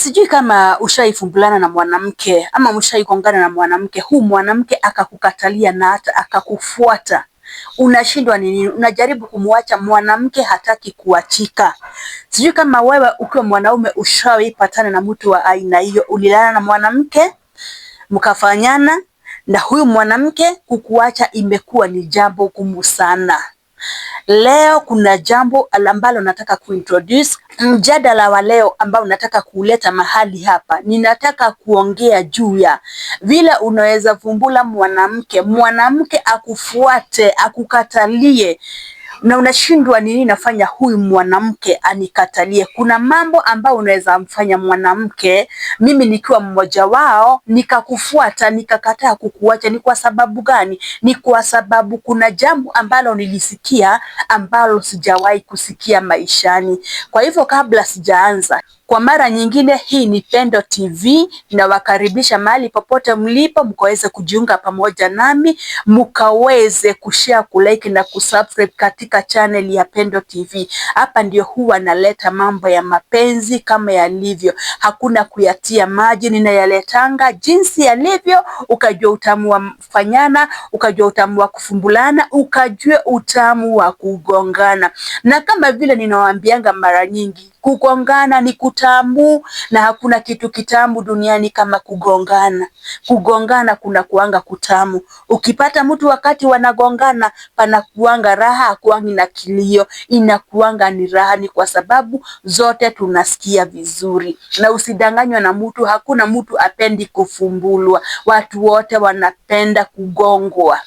Sijui kama ushaifumbulana na mwanamke ama ushaigongana na mwanamke, huu mwanamke akakukatalia na hata akakufuata. Unashindwa nini? Unajaribu kumwacha mwanamke, hataki kuachika. Sijui kama wewe ukiwa mwanaume ushaipatana na mtu wa aina hiyo. Ulilala na mwanamke, mkafanyana, na huyu mwanamke kukuacha imekuwa ni jambo gumu sana. Leo kuna jambo ambalo nataka kuintroduce. Mjadala wa leo ambao nataka kuleta mahali hapa, ninataka kuongea juu ya vile unaweza vumbula mwanamke akufuate, akukatalie, na unashindwa nini nafanya huyu mwanamke anikatalie. Kuna mambo ambayo unaweza mfanya mwanamke, mimi nikiwa mmoja wao, nikakufuata, nikakataa kukuacha. Ni kwa sababu gani? Ni kwa sababu kuna jambo ambalo nilisikia ambalo sijawahi kusikia maishani. Kwa hivyo kabla sijaanza, kwa mara nyingine, hii ni Pendo TV, na wakaribisha mahali popote mlipo mkaweze kujiunga pamoja nami, mkaweze kushare, kulike na kusubscribe katika channel ya Pendo TV. Hapa ndio huwa naleta mambo ya mapenzi kama yalivyo, hakuna kuyatia maji, ninayaletanga jinsi yalivyo, ukajua utamu wa fanyana, ukajua utamu wa kufumbulana, ukajua utamu wa kugongana. Na kama vile ninawaambianga mara nyingi, kugongana ni kutamu, na hakuna kitu kitamu duniani kama kugongana. Kugongana kuna kuanga kutamu. Ukipata mtu wakati wanagongana, pana kuanga raha, hakuangi na kilio, inakuanga ni raha. Ni kwa sababu zote tunasikia vizuri. Na usidanganywa na mtu, hakuna mtu apendi kufumbulwa. Watu wote wanapenda kugongwa.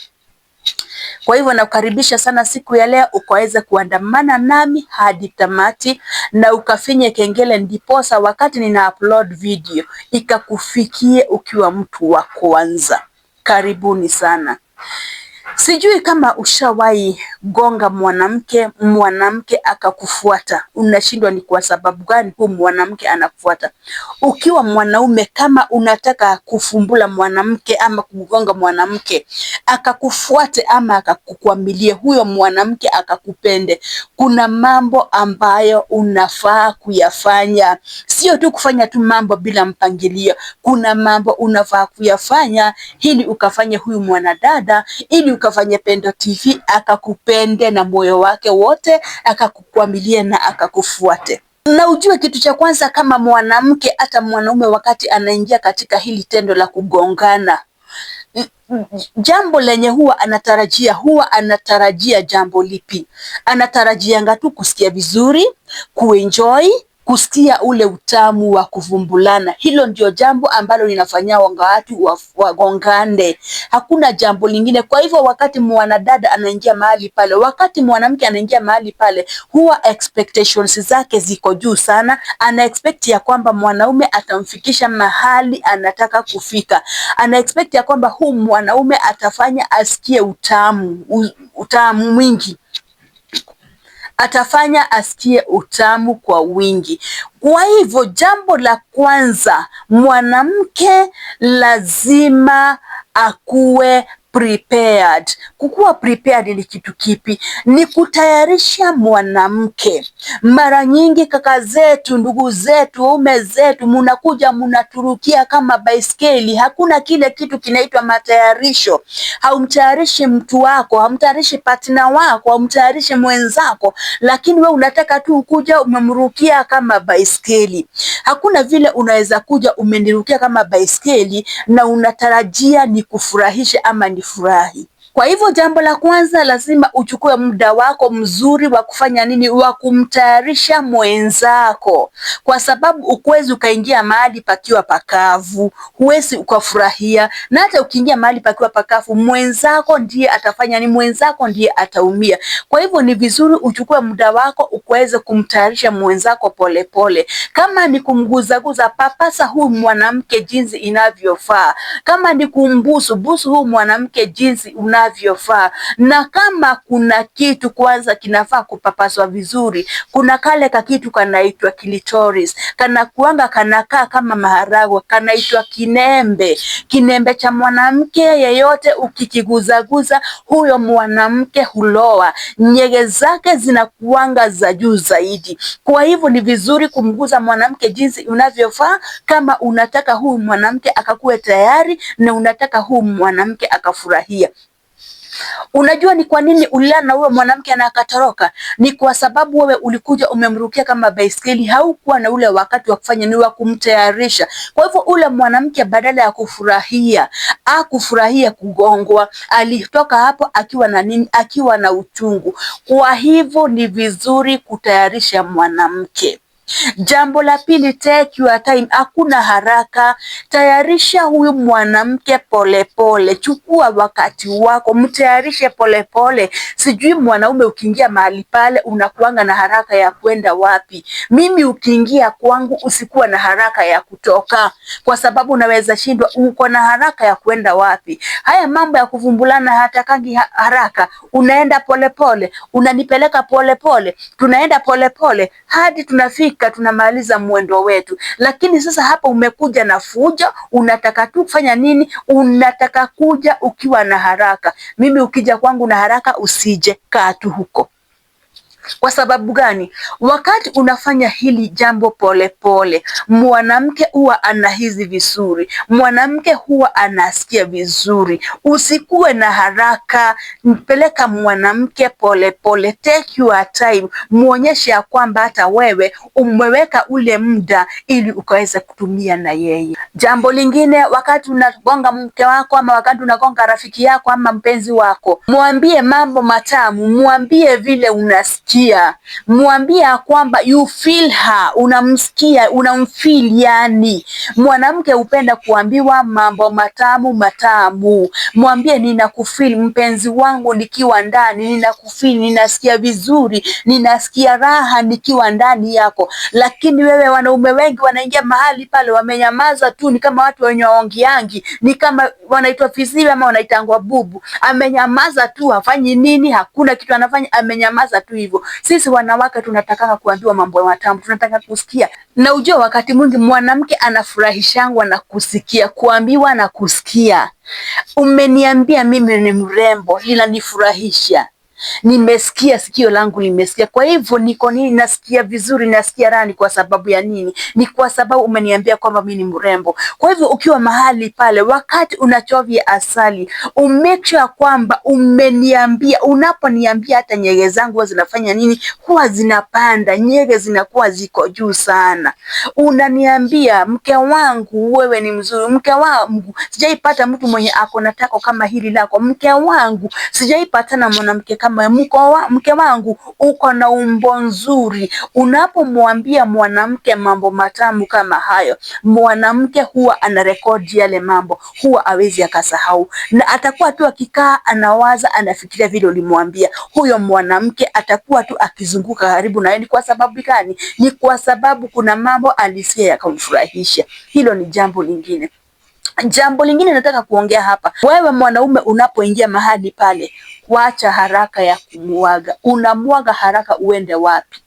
Kwa hivyo nakukaribisha sana siku ya leo, ukaweze kuandamana nami hadi tamati, na ukafinye kengele, ndiposa wakati nina upload video ikakufikie ukiwa mtu wa kwanza. Karibuni sana. Sijui kama ushawahi gonga mwanamke akakufuata. Unashindwa ni kwa sababu gani huyu mwanamke anakufuata. Ukiwa mwanaume, kama unataka kufumbula mwanamke ama kugonga mwanamke akakufuate ama akakukwamilie, huyo mwanamke akakupende, kuna mambo ambayo unafaa kuyafanya. Sio tu kufanya tu mambo bila mpangilio. Kuna mambo unafaa kuyafanya ili ukafanye huyu mwanadada, ili ukafanye Pendo TV akakupende na moyo wake wote, akakukwamilie na akakufuate. Na ujue kitu cha kwanza, kama mwanamke hata mwanaume, wakati anaingia katika hili tendo la kugongana, jambo lenye huwa anatarajia jambo lipi? Anatarajia tu kusikia vizuri, kuenjoy, kusikia ule utamu wa kuvumbulana. Hilo ndio jambo ambalo linafanya watu wagongane. Hakuna jambo lingine. Kwa hivyo wakati mwanadada anaingia mahali pale, wakati mwanamke anaingia mahali pale, huwa expectations zake ziko juu sana. Ana expect ya kwamba mwanaume atamfikisha mahali anataka kufika. Ana expect ya kwamba huyu mwanaume atafanya asikie utamu mwingi. Atafanya asikie utamu kwa wingi. Kwa hivyo jambo la kwanza, mwanamke lazima akuwe prepared. Kukuwa prepared ni kitu kipi? Ni kutayarisha mwanamke. Mara nyingi kaka zetu, ndugu zetu, waume zetu, munakuja munaturukia kama baiskeli. Hakuna kile kitu kinaitwa matayarisho. Haumtayarishi mtu wako, haumtayarishi partner wako, haumtayarishi mwenzako, lakini we unataka tu kuja umemrukia kama baiskeli. Hakuna vile unaweza kuja umenirukia kama baiskeli na unatarajia ni kufurahishe ama ni furahi. Kwa hivyo jambo la kwanza, lazima uchukue muda wako mzuri wa kufanya nini? Wa kumtayarisha mwenzako, kwa sababu ukwezi ukaingia mahali pakiwa pakavu, huwezi ukafurahia. Na hata ukiingia mahali pakiwa pakavu, mwenzako ndiye atafanya nini? Mwenzako ndiye ataumia. Kwa hivyo ni vizuri uchukue muda wako ukaweze kumtayarisha mwenzako polepole. Kama ni kumguzaguza, papasa huyu mwanamke jinsi inavyofaa. Kama ni kumbusu, busu huyu mwanamke jinsi inavyofaa. Na kama kuna kitu kwanza kinafaa kupapaswa vizuri, kuna kale kakitu kanaitwa clitoris, kanakuanga kanakaa kama maharagwe, kanaitwa kinembe. Kinembe cha mwanamke yeyote ukikiguzaguza, huyo mwanamke huloa, nyege zake zinakuanga za juu zaidi. Kwa hivyo ni vizuri kumguza mwanamke jinsi unavyofaa, kama unataka huyu mwanamke akakuwe tayari na unataka huyu mwanamke akafurahia. Unajua ni kwa nini ulilala na huyo mwanamke na akatoroka? Ni kwa sababu wewe ulikuja umemrukia kama baiskeli, haukuwa na ule wakati wa kufanya ni wa kumtayarisha. Kwa hivyo ule mwanamke badala ya kufurahia, akufurahia kugongwa, alitoka hapo akiwa na nini? Akiwa na uchungu. Kwa hivyo ni vizuri kutayarisha mwanamke. Jambo la pili, take your time. Hakuna haraka. Tayarisha huyu mwanamke polepole. Chukua wakati wako, mtayarishe polepole. Sijui mwanaume ukiingia mahali pale unakuanga na haraka ya kwenda wapi. Mimi ukiingia kwangu usikuwa na haraka ya kutoka, kwa sababu unaweza shindwa uko na haraka ya kwenda wapi. Haya mambo ya kuvumbulana hatakangi haraka. Unaenda polepole, unanipeleka polepole, tunaenda polepole hadi tunafika tunamaliza mwendo wetu. Lakini sasa hapa umekuja na fujo, unataka tu kufanya nini? Unataka kuja ukiwa na haraka. Mimi ukija kwangu na haraka usije, kaa tu huko. Kwa sababu gani? Wakati unafanya hili jambo polepole, mwanamke huwa anahisi vizuri, mwanamke huwa anasikia vizuri. Usikuwe na haraka, mpeleka mwanamke polepole, take your time, muonyeshe ya kwamba hata wewe umeweka ule muda ili ukaweza kutumia na yeye. Jambo lingine, wakati unagonga mke wako ama wakati unagonga rafiki yako ama mpenzi wako, mwambie mambo matamu, mwambie vile unasikia. Mwambie kwamba you feel her, unamsikia, unamfeel. Yani mwanamke upenda kuambiwa mambo matamu matamu. Mwambie ninakufeel mpenzi wangu nikiwa ndani, ninakufeel, ninasikia vizuri, ninasikia raha nikiwa ndani yako. Lakini wewe, wanaume wengi wanaingia mahali pale wamenyamaza tu, ni kama watu wenye waongeangi, ni kama wanaitwa fiziwi ama wanaitangwa bubu. Amenyamaza tu, hafanyi nini, hakuna kitu anafanya, amenyamaza tu hivyo. Sisi wanawake tunataka kuambiwa mambo matamu, tunataka kusikia. Na ujue wakati mwingi mwanamke anafurahishangwa na kusikia, kuambiwa na kusikia. Umeniambia mimi ni mrembo, linanifurahisha. Nimesikia, sikio langu limesikia. Kwa hivyo niko nini, nasikia vizuri, nasikia raha. Ni kwa sababu ya nini? Ni kwa sababu umeniambia kwamba mimi ni mrembo. Kwa hivyo ukiwa mahali pale, wakati unachovya asali, umake sure kwamba umeniambia. Unaponiambia hata nyege zangu huwa zinafanya nini? Huwa zinapanda, nyege zinakuwa ziko juu sana. Unaniambia mke wangu wewe ni mzuri, mke wangu sijaipata mtu mwenye ako na tako kama hili lako, mke wangu sijaipata na mwanamke kama mke wangu uko na umbo nzuri. Unapomwambia mwanamke mambo matamu kama hayo, mwanamke huwa anarekodi yale mambo, huwa hawezi akasahau, na atakuwa tu akikaa anawaza, anafikiria vile ulimwambia. Huyo mwanamke atakuwa tu akizunguka karibu na yeye. Ni kwa sababu gani? Ni kwa sababu kuna mambo alisikia yakamfurahisha. Hilo ni jambo lingine. Jambo lingine nataka kuongea hapa. Wewe mwanaume unapoingia mahali pale, wacha haraka ya kumwaga. Unamwaga haraka uende wapi?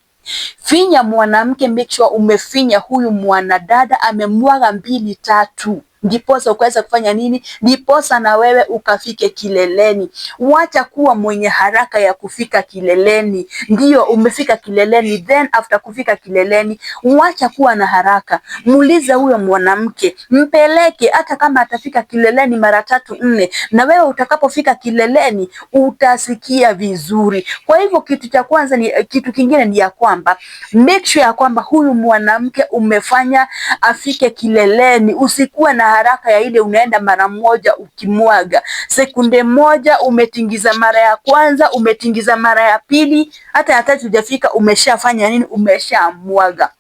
Finya mwanamke, make sure umefinya huyu mwanadada amemwaga 2 3. Ndiposa ukaweza kufanya nini? Ndiposa na wewe ukafike kileleni. Wacha kuwa mwenye haraka ya kufika kileleni. Ndio umefika kileleni, then after kufika kileleni, wacha kuwa na haraka. Muulize huyo mwanamke, mpeleke. Hata kama atafika kileleni mara 3 4, na wewe utakapofika kileleni utasikia vizuri. Kwa hivyo kitu cha kwanza ni kitu kingine ni ya kwamba make sure ya kwamba huyu mwanamke umefanya afike kileleni. Usikuwe na haraka ya ile unaenda mara moja ukimwaga. Sekunde moja umetingiza mara ya kwanza, umetingiza mara ya pili, hata ya 3 hujafika umeshafanya nini? Umeshamwaga,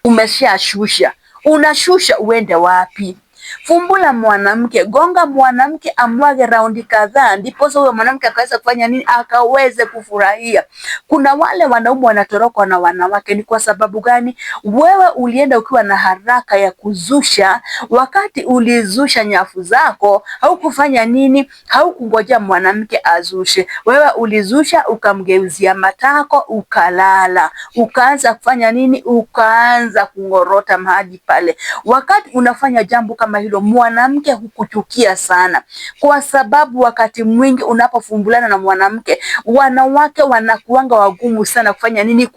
umeshashusha. Unashusha uende wapi? Fumbula mwanamke, gonga mwanamke, amwage raundi kadhaa, ndipo huyo mwanamke akaweza kufanya nini? Akaweze kufurahia. Kuna wale wanaume wanatorokwa na wanawake, ni kwa sababu gani? Wewe ulienda ukiwa na haraka ya kuzusha. Wakati ulizusha nyafu zako, haukufanya nini? Haukungojea mwanamke azushe. Wewe ulizusha, ukamgeuzia matako, ukalala, ukaanza kufanya nini? Ukaanza kungorota mahali pale. Wakati unafanya jambo kama hilo, mwanamke hukuchukia sana, kwa sababu wakati mwingi unapofumbulana na mwanamke, wanawake wanakuanga wagumu sana kufanya nini?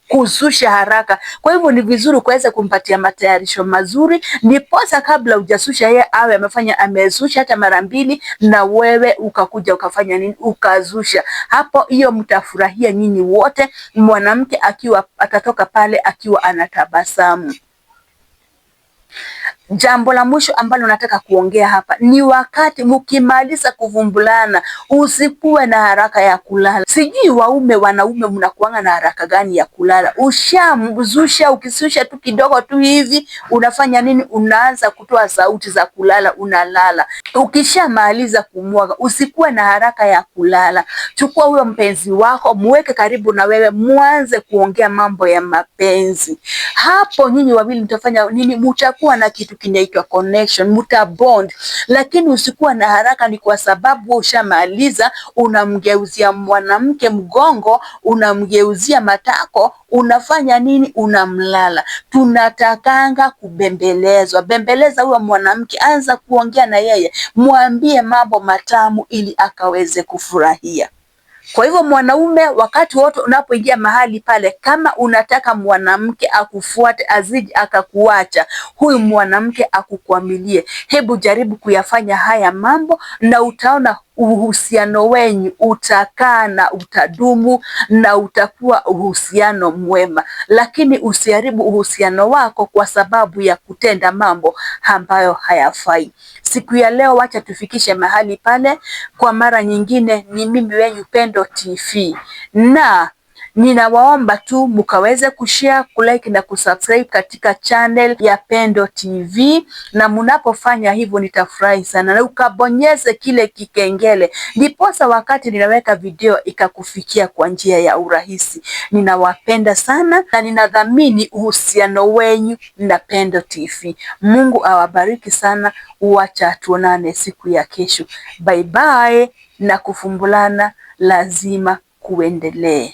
Kuzusha haraka. Kwa hivyo ni vizuri kuweza kumpatia matayarisho mazuri, ndiposa kabla hujasusha yeye awe amezusha hata mara mbili, na wewe ukakuja ukafanya nini? Ukazusha. Hapo hiyo mtafurahia nyinyi wote, mwanamke atatoka pale akiwa anatabasamu. Jambo la mwisho ambalo nataka kuongea hapa ni wakati mkimaliza kuvumbulana, usikuwe na haraka ya kulala. Sijui wanaume mnakuanga na haraka gani ya kulala? Ushamzusha, ukisusha tu kidogo tu hivi, unafanya nini? Unaanza kutoa sauti za kulala, unalala. Ukishamaliza kumwaga, usikuwe na haraka ya kulala. Chukua huyo mpenzi wako, muweke karibu na wewe, muanze kuongea mambo ya mapenzi. Hapo nyinyi wawili mtafanya nini? Mtakuwa na kitu kinaitwa connection, mtabond. Lakini usikuwa na haraka, ni kwa sababu ushamaliza, unamgeuzia mwanamke mgongo, unamgeuzia matako, unafanya nini? Unamlala. Tunatakanga kubembelezwa. Bembeleza huyo mwanamke, anza kuongea na yeye, mwambie mambo matamu ili akaweze kufurahia. Kwa hivyo mwanaume, wakati wote unapoingia mahali pale, kama unataka mwanamke akufuate, aziji akakuacha, huyu mwanamke akukwamilie, hebu jaribu kuyafanya haya mambo, na utaona uhusiano wenyu utakaa na utadumu na utakuwa uhusiano mwema. Lakini usiharibu uhusiano wako kwa sababu ya kutenda mambo ambayo hayafai. Siku ya leo wacha tufikishe mahali pale. Kwa mara nyingine, ni mimi wenyu Pendo TV, na ninawaomba tu mukaweze kushare, kulike na kusubscribe katika channel ya Pendo TV, na mnapofanya hivyo nitafurahi sana, na ukabonyeze kile kikengele, ndiposa wakati ninaweka video ikakufikia kwa njia ya urahisi. Ninawapenda sana na ninadhamini uhusiano wenyu na Pendo TV. Mungu awabariki sana. Wacha tuonane siku ya kesho. Bye bye, na kufumbulana lazima kuendelee.